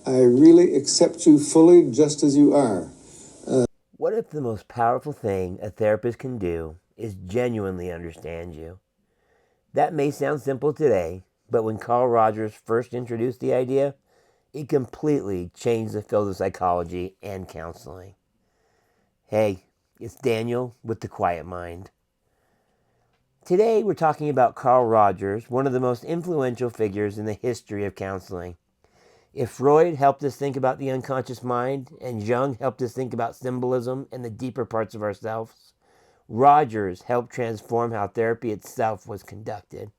I really accept you fully just as you are. What if the most powerful thing a therapist can do is genuinely understand you? That may sound simple today, but when Carl Rogers first introduced the idea, it completely changed the field of psychology and counseling. Hey, it's Daniel with the Quiet Mind. Today we're talking about Carl Rogers, one of the most influential figures in the history of counseling. If Freud helped us think about the unconscious mind and Jung helped us think about symbolism and the deeper parts of ourselves, Rogers helped transform how therapy itself was conducted.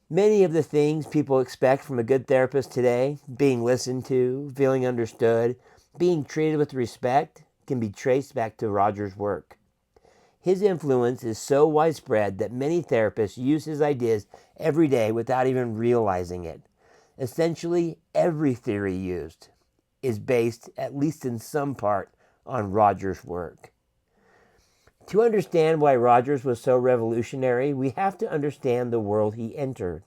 Many of the things people expect from a good therapist today, being listened to, feeling understood, being treated with respect, can be traced back to Rogers' work. His influence is so widespread that many therapists use his ideas every day without even realizing it. Essentially, every theory used is based, at least in some part, on Rogers' work. To understand why Rogers was so revolutionary, we have to understand the world he entered.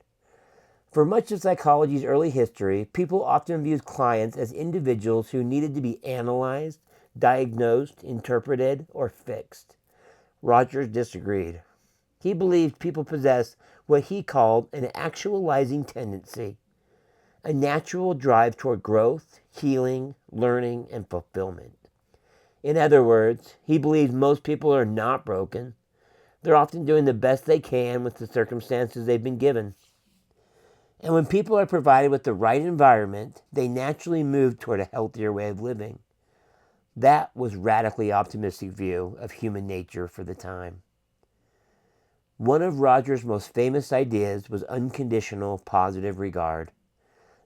For much of psychology's early history, people often viewed clients as individuals who needed to be analyzed, diagnosed, interpreted, or fixed. Rogers disagreed. He believed people possessed what he called an actualizing tendency, a natural drive toward growth, healing, learning, and fulfillment. In other words, he believed most people are not broken. They're often doing the best they can with the circumstances they've been given. And when people are provided with the right environment, they naturally move toward a healthier way of living. That was radically optimistic view of human nature for the time. One of Rogers' most famous ideas was unconditional positive regard.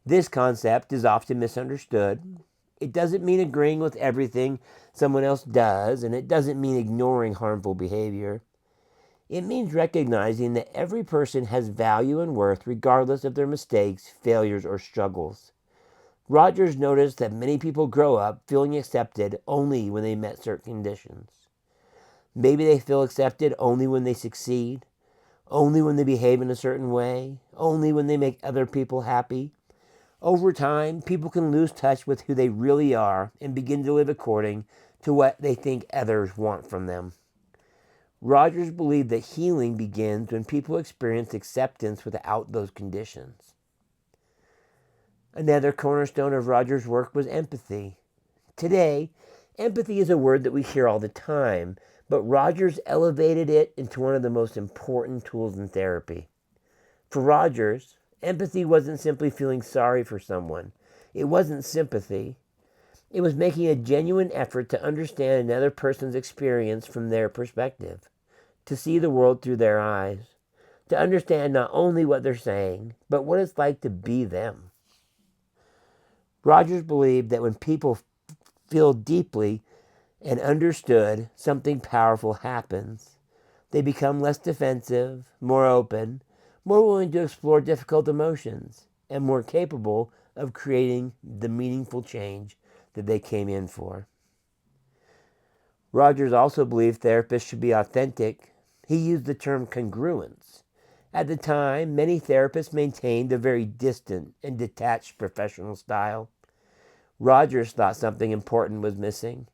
This concept is often misunderstood. It doesn't mean agreeing with everything someone else does, and it doesn't mean ignoring harmful behavior. It means recognizing that every person has value and worth regardless of their mistakes, failures, or struggles. Rogers noticed that many people grow up feeling accepted only when they met certain conditions. Maybe they feel accepted only when they succeed, only when they behave in a certain way, only when they make other people happy. Over time, people can lose touch with who they really are and begin to live according to what they think others want from them. Rogers believed that healing begins when people experience acceptance without those conditions. Another cornerstone of Rogers' work was empathy. Today, empathy is a word that we hear all the time, but Rogers elevated it into one of the most important tools in therapy. For Rogers, empathy wasn't simply feeling sorry for someone. It wasn't sympathy. It was making a genuine effort to understand another person's experience from their perspective, to see the world through their eyes, to understand not only what they're saying, but what it's like to be them. Rogers believed that when people feel deeply and understood, something powerful happens. They become less defensive, more open, more willing to explore difficult emotions, and more capable of creating the meaningful change that they came in for. Rogers also believed therapists should be authentic. He used the term congruence. At the time, many therapists maintained a very distant and detached professional style. Rogers thought something important was missing.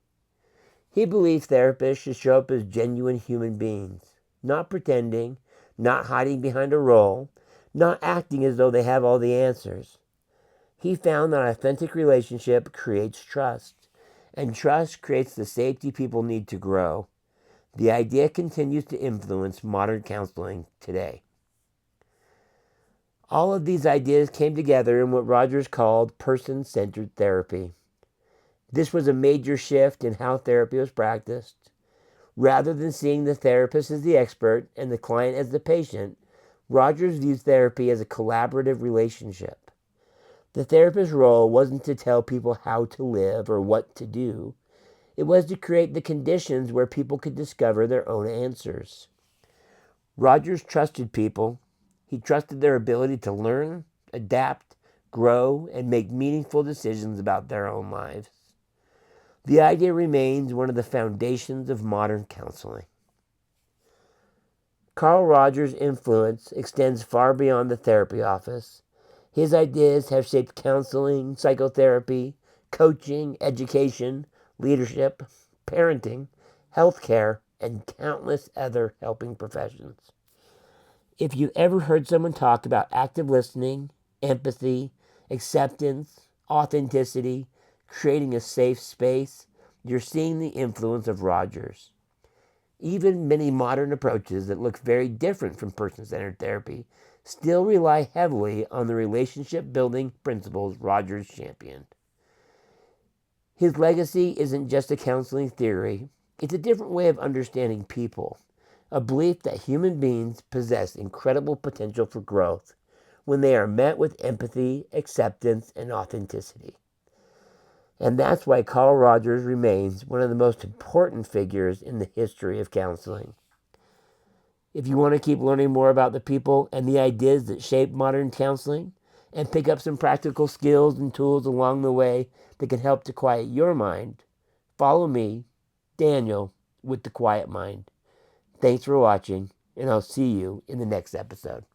He believed therapists should show up as genuine human beings, not pretending, not hiding behind a role, not acting as though they have all the answers. He found that authentic relationship creates trust, and trust creates the safety people need to grow. The idea continues to influence modern counseling today. All of these ideas came together in what Rogers called person-centered therapy. This was a major shift in how therapy was practiced. Rather than seeing the therapist as the expert and the client as the patient, Rogers views therapy as a collaborative relationship. The therapist's role wasn't to tell people how to live or what to do. It was to create the conditions where people could discover their own answers. Rogers trusted people. He trusted their ability to learn, adapt, grow, and make meaningful decisions about their own lives. The idea remains one of the foundations of modern counseling. Carl Rogers' influence extends far beyond the therapy office. His ideas have shaped counseling, psychotherapy, coaching, education, leadership, parenting, healthcare, and countless other helping professions. If you've ever heard someone talk about active listening, empathy, acceptance, authenticity, creating a safe space, you're seeing the influence of Rogers. Even many modern approaches that look very different from person centered therapy still rely heavily on the relationship building principles Rogers championed. His legacy isn't just a counseling theory, it's a different way of understanding people, a belief that human beings possess incredible potential for growth when they are met with empathy, acceptance, and authenticity. And that's why Carl Rogers remains one of the most important figures in the history of counseling. If you want to keep learning more about the people and the ideas that shape modern counseling and pick up some practical skills and tools along the way that can help to quiet your mind, follow me, Daniel, with The Quiet Mind. Thanks for watching, and I'll see you in the next episode.